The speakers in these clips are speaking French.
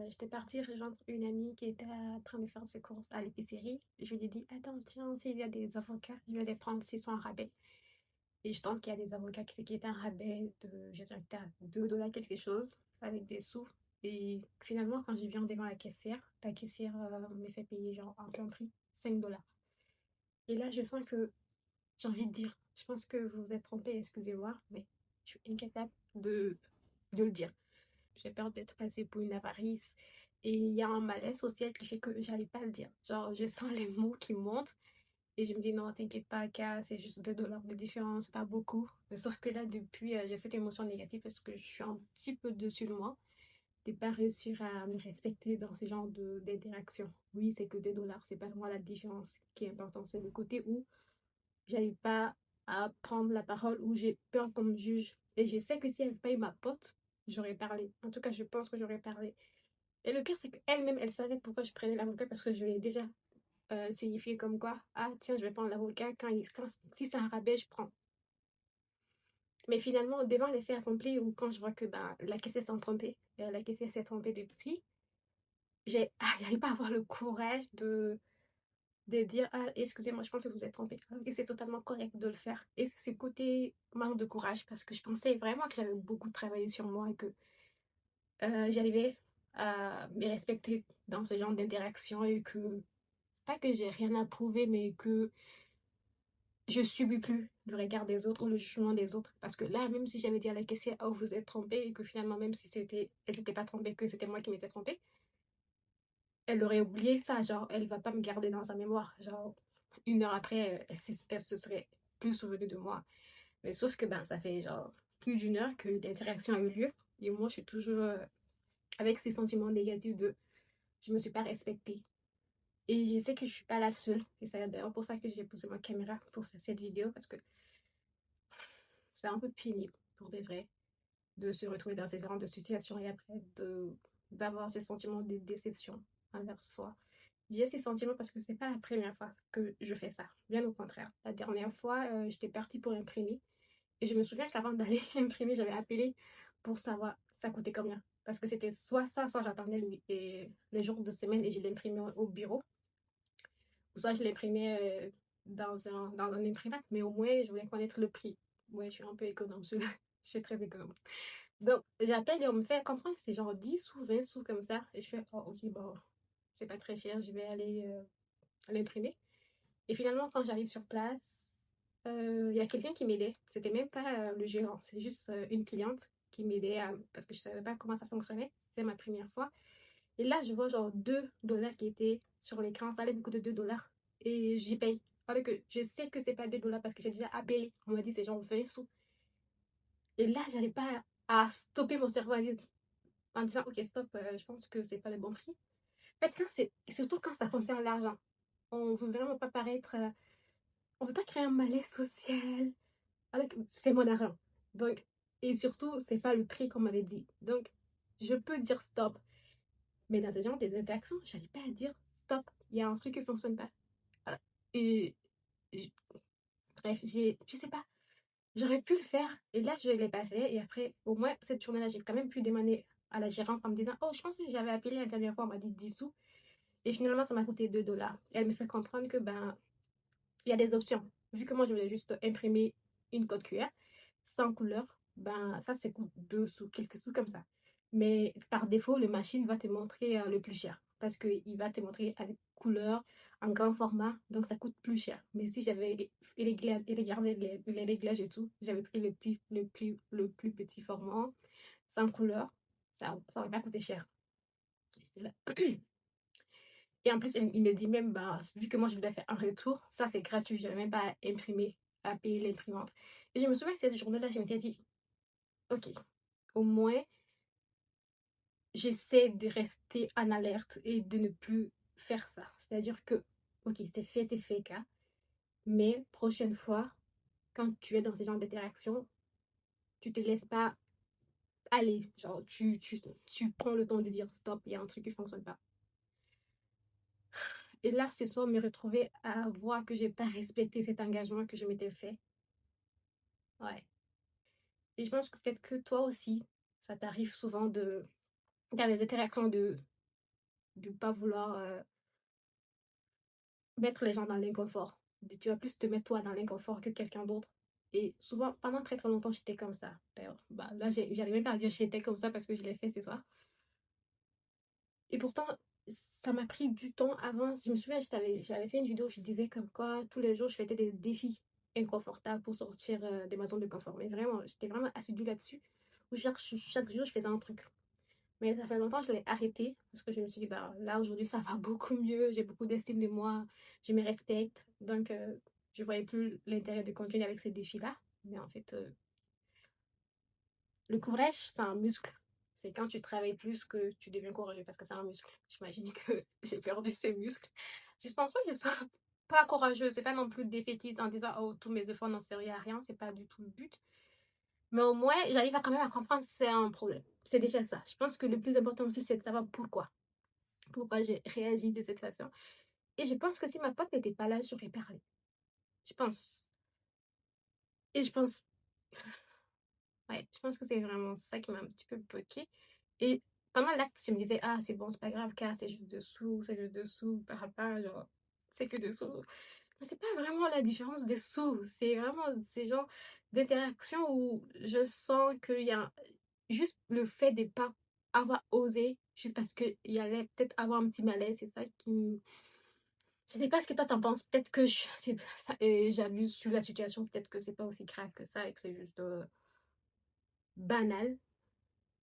J'étais partie rejoindre une amie qui était en train de faire ses courses à l'épicerie. Je lui ai dit: «Attends, tiens, s'il y a des avocats, je vais les prendre s'ils sont en rabais». Et je tente qu'il y a des avocats qui étaient en rabais de, je dirais que à 2 $ quelque chose, avec des sous. Et finalement, quand je viens devant la caissière me fait payer genre en plein prix, 5 $. Et là, je sens que j'ai envie de dire: «Je pense que vous vous êtes trompé, excusez-moi, mais je suis incapable de le dire». J'ai peur d'être passée pour une avarice. Et il y a un malaise social qui fait que j'arrive pas à le dire. Genre, je sens les mots qui montent et je me dis non, t'inquiète pas, Ka, c'est juste 2 $ de différence, pas beaucoup. Mais sauf que là, depuis, j'ai cette émotion négative parce que je suis un petit peu dessus de moi de pas réussir à me respecter dans ce genre d'interaction. Oui, c'est que 2 $, c'est pas vraiment la différence qui est importante, c'est le côté où j'arrive pas à prendre la parole, où j'ai peur qu'on me juge. Et je sais que si elle paye ma pote, j'aurais parlé. En tout cas, je pense que j'aurais parlé. Et le pire, c'est qu'elle-même, elle savait pourquoi je prenais l'avocat parce que je lui ai déjà signifié comme quoi, ah tiens, je vais prendre l'avocat si c'est un rabais, je prends. Mais finalement, devant les faits accomplis ou quand je vois que ben, la caissière s'est trompée, la caissière s'est trompée de prix, j'arrive pas à avoir le courage de dire ah excusez-moi, je pense que vous êtes trompé, alors que c'est totalement correct de le faire. Et c'est ce côté manque de courage parce que je pensais vraiment que j'avais beaucoup travaillé sur moi et que j'arrivais à me respecter dans ce genre d'interaction et que pas que j'ai rien à prouver mais que je subis plus le regard des autres ou le jugement des autres. Parce que là, même si j'avais dit à la caissière oh vous êtes trompée et que finalement même si elle s'était pas trompée, que c'était moi qui m'étais trompée, elle aurait oublié ça. Genre elle va pas me garder dans sa mémoire. Genre 1 heure après elle se serait plus souvenue de moi. Mais sauf que ben ça fait genre plus d'1 heure que l'interaction a eu lieu et moi je suis toujours avec ces sentiments négatifs de je me suis pas respectée. Et je sais que je suis pas la seule. Et c'est d'ailleurs pour ça que j'ai posé ma caméra pour faire cette vidéo parce que c'est un peu pénible pour des vrais de se retrouver dans ces genres de situations et après d'avoir ce sentiment de déception envers soi. J'ai ces sentiments parce que c'est pas la première fois que je fais ça. Bien au contraire. La dernière fois, j'étais partie pour imprimer. Et je me souviens qu'avant d'aller imprimer, j'avais appelé pour savoir ça coûtait combien. Parce que c'était soit ça, soit j'attendais les jours de semaine et je l'imprimais au bureau. Ou soit je l'imprimais dans un imprimante. Mais au moins, je voulais connaître le prix. Ouais, je suis un peu économe. Je suis très économe. Donc, j'appelle et on me fait comprendre, c'est genre 10 ou 20 sous comme ça. Et je fais, oh, ok, bon, c'est pas très cher, je vais aller l'imprimer. Et finalement, quand j'arrive sur place, il y a quelqu'un qui m'aidait. C'était même pas le gérant, c'est juste une cliente qui m'aidait parce que je savais pas comment ça fonctionnait. C'était ma première fois. Et là, je vois genre 2 $ qui étaient sur l'écran. Ça allait me coûter 2 $. Et j'y paye. Alors que je sais que c'est pas 2 $ parce que j'ai déjà appelé. On m'a dit c'est genre 20 sous. Et là, j'arrive pas à stopper mon cerveau en disant ok, stop, je pense que c'est pas le bon prix. En fait, surtout quand ça concerne l'argent, on veut vraiment pas paraître. On veut pas créer un malaise social. Alors que c'est mon argent. Donc, et surtout, c'est pas le prix qu'on m'avait dit. Donc, je peux dire stop. Mais dans ce genre des interactions, j'arrive pas à dire stop. Il y a un truc qui fonctionne pas. Voilà. Et je- bref, je sais pas. J'aurais pu le faire. Et là, je l'ai pas fait. Et après, au moins, cette journée-là, j'ai quand même pu demander à la gérante en me disant oh, je pense que j'avais appelé la dernière fois, on m'a dit 10 sous. Et finalement, ça m'a coûté 2 $. Et elle me fait comprendre que ben, il y a des options. Vu que moi, je voulais juste imprimer une code QR sans couleur, ben ça, c'est coûte 2 sous, quelques sous comme ça. Mais par défaut, le machine va te montrer le plus cher. Parce qu'il va te montrer avec couleur, en grand format, donc ça coûte plus cher. Mais si j'avais regardé les réglages et tout, j'avais pris le plus petit format, sans couleur, ça aurait pas coûté cher. Et en plus, il me dit même, bah, vu que moi je voulais faire un retour, ça c'est gratuit, je n'avais même pas à imprimer, à payer l'imprimante. Et je me souviens que cette journée-là, je m'étais dit, ok, au moins, j'essaie de rester en alerte et de ne plus faire ça. C'est-à-dire que, ok, c'est fait, cas, mais prochaine fois, quand tu es dans ce genre d'interaction, tu te laisses pas aller. Genre, tu prends le temps de dire stop, il y a un truc qui fonctionne pas. Et là, ce soir, me retrouver à voir que j'ai pas respecté cet engagement que je m'étais fait. Ouais. Et je pense que peut-être que toi aussi, ça t'arrive souvent Tu as les interactions de pas vouloir mettre les gens dans l'inconfort. Tu vas plus te mettre toi dans l'inconfort que quelqu'un d'autre. Et souvent, pendant très très longtemps, j'étais comme ça. D'ailleurs, bah, là, j'arrive même pas à dire j'étais comme ça parce que je l'ai fait ce soir. Et pourtant, ça m'a pris du temps avant. Je me souviens, j'avais fait une vidéo où je disais comme quoi tous les jours, je faisais des défis inconfortables pour sortir de ma zone de confort. Mais vraiment, j'étais vraiment assidue là-dessus. Où chaque jour, je faisais un truc. Mais ça fait longtemps que je l'ai arrêté parce que je me suis dit, bah, là aujourd'hui ça va beaucoup mieux, j'ai beaucoup d'estime de moi, je me respecte. Donc, je voyais plus l'intérêt de continuer avec ces défis-là. Mais en fait, le courage, c'est un muscle. C'est quand tu travailles plus que tu deviens courageux parce que c'est un muscle. J'imagine que j'ai perdu ces muscles. Je pense pas que je sois pas courageux. C'est pas non plus défaitiste en disant, oh, tous mes efforts n'en servent à rien. C'est pas du tout le but. Mais au moins, j'arrive à quand même à comprendre que c'est un problème. C'est déjà ça. Je pense que le plus important aussi, c'est de savoir pourquoi j'ai réagi de cette façon. Et je pense que si ma pote n'était pas là, j'aurais parlé. Je pense. Et je pense, ouais, je pense que c'est vraiment ça qui m'a un petit peu bloquée. Et pendant l'acte, je me disais, ah, c'est bon, c'est pas grave, car c'est juste dessous, par pas, genre, c'est que dessous. Mais c'est pas vraiment la différence dessous. C'est vraiment ces genres d'interaction où je sens qu'il y a juste le fait de pas avoir osé, juste parce qu'il y allait peut-être avoir un petit malaise, c'est ça qui me. Je sais pas ce que toi t'en penses. Peut-être que j'abuse sur la situation. Peut-être que c'est pas aussi grave que ça et que c'est juste banal.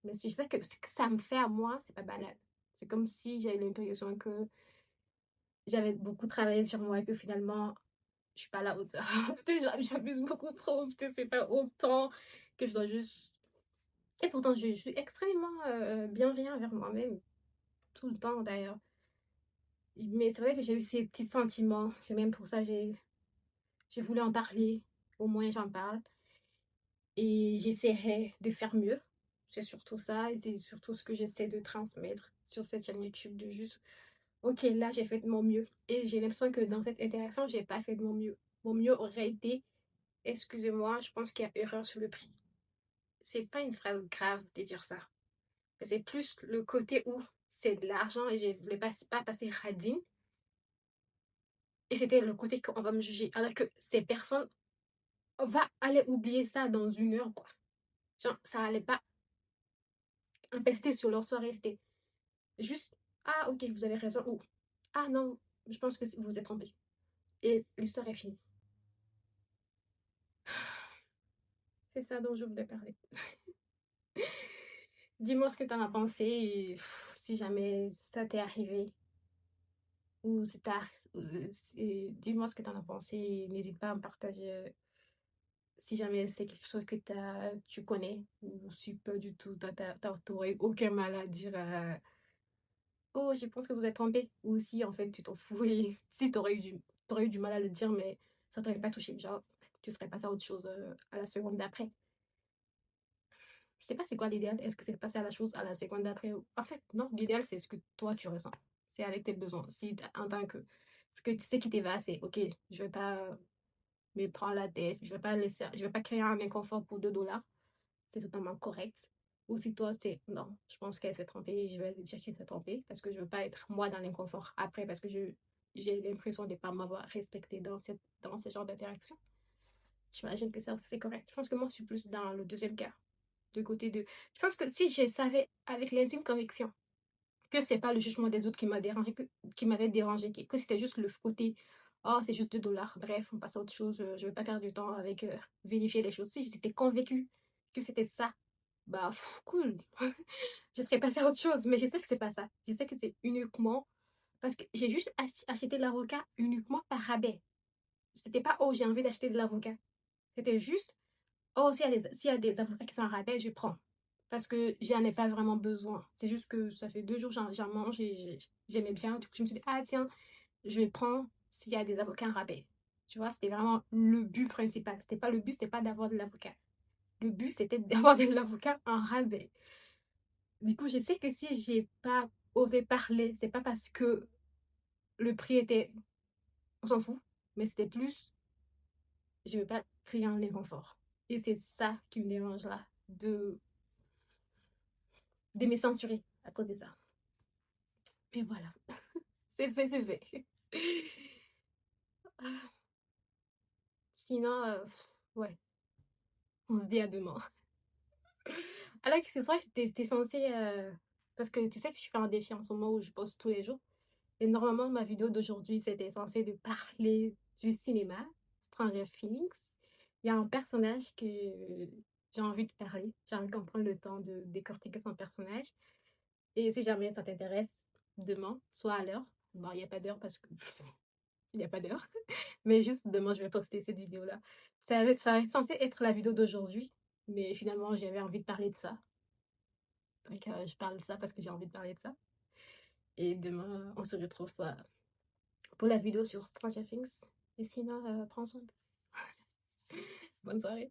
Mais je sais que ce que ça me fait à moi, c'est pas banal. C'est comme si j'avais l'impression que j'avais beaucoup travaillé sur moi et que finalement, je suis pas à la hauteur. Peut-être que j'abuse beaucoup trop. Peut-être que c'est pas autant que je dois juste. Et pourtant, je suis extrêmement bienveillant envers moi-même. Tout le temps d'ailleurs. Mais c'est vrai que j'ai eu ces petits sentiments. C'est même pour ça que j'ai voulu en parler. Au moins, j'en parle. Et j'essaierai de faire mieux. C'est surtout ça. Et c'est surtout ce que j'essaie de transmettre sur cette chaîne YouTube. De juste, ok, là, j'ai fait de mon mieux. Et j'ai l'impression que dans cette interaction, j'ai pas fait de mon mieux. Mon mieux aurait été, excusez-moi, je pense qu'il y a erreur sur le prix. C'est pas une phrase grave de dire ça. C'est plus le côté où c'est de l'argent et je voulais pas passer radine. Et c'était le côté qu'on va me juger. Alors que ces personnes vont aller oublier ça dans une heure, quoi. Genre, ça allait pas impester sur leur soirée. C'était juste, ah, ok, vous avez raison. Ou, ah non, je pense que vous vous êtes trompé. Et l'histoire est finie. C'est ça dont je voulais parler. Dis-moi ce que t'en as pensé. Et, si jamais ça t'est arrivé. Ou c'est tard. Dis-moi ce que t'en as pensé. N'hésite pas à me partager si jamais c'est quelque chose que tu connais ou si pas du tout, t'aurais aucun mal à dire oh, je pense que vous êtes trompé. Ou si en fait tu t'en fous et si t'aurais eu du mal à le dire, mais ça t'aurait pas touché. Genre, tu serais passé à autre chose à la seconde d'après. Je sais pas c'est quoi l'idéal. Est-ce que c'est passer à la chose à la seconde d'après? En fait, non, l'idéal c'est ce que toi tu ressens. C'est avec tes besoins. Si en tant que. Ce que tu sais qui t'est va, c'est ok, je vais pas me prendre la tête, je vais pas créer un inconfort pour 2 $. C'est totalement correct. Ou si toi, c'est non, je pense qu'elle s'est trompée, je vais lui dire qu'elle s'est trompée parce que je veux pas être moi dans l'inconfort après parce que j'ai l'impression de ne pas m'avoir respecté dans ce genre d'interaction. J'imagine que ça, c'est correct. Je pense que moi, je suis plus dans le deuxième cas, de côté de. Je pense que si je savais avec l'intime conviction que c'est pas le jugement des autres qui m'a dérangé, qui m'avait dérangé, que c'était juste le côté, oh, c'est juste 2 $. Bref, on passe à autre chose. Je vais pas perdre du temps avec vérifier les choses. Si j'étais convaincue que c'était ça, bah, cool. Je serais passée à autre chose. Mais je sais que c'est pas ça. Je sais que c'est uniquement parce que j'ai juste acheté de l'avocat uniquement par rabais. C'était pas, oh, j'ai envie d'acheter de l'avocat. C'était juste, oh, s'il y a des avocats qui sont à rabais, je prends. Parce que j'en ai pas vraiment besoin. C'est juste que ça fait 2 jours que j'en mange et j'aimais bien. Du coup, je me suis dit, ah tiens, je vais prendre s'il y a des avocats en rabais. Tu vois, c'était vraiment le but principal. Le but, c'était pas d'avoir de l'avocat. Le but, c'était d'avoir de l'avocat en rabais. Du coup, je sais que si j'ai pas osé parler, c'est pas parce que le prix était. On s'en fout. Mais c'était plus, je veux pas créer un inconfort. Et c'est ça qui me dérange là. De me censurer. à cause de ça. Mais voilà, c'est fait, c'est fait. Sinon, ouais, on se dit à demain. Alors que ce soir, t'es censé... parce que tu sais que je fais un défi en ce moment où je poste tous les jours. Et normalement, ma vidéo d'aujourd'hui, c'était censé de parler du cinéma, Stranger Things. Il y a un personnage que j'ai envie de parler. J'ai envie qu'on prenne le temps de décortiquer son personnage. Et si jamais ça t'intéresse, demain, soit à l'heure. Bon, il n'y a pas d'heure parce que il n'y a pas d'heure. Mais juste demain, je vais poster cette vidéo-là. Ça va être censé être la vidéo d'aujourd'hui. Mais finalement, j'avais envie de parler de ça. Donc, je parle de ça parce que j'ai envie de parler de ça. Et demain, on se retrouve pour la vidéo sur Stranger Things. Et sinon, prends soin de toi. Bonne soirée.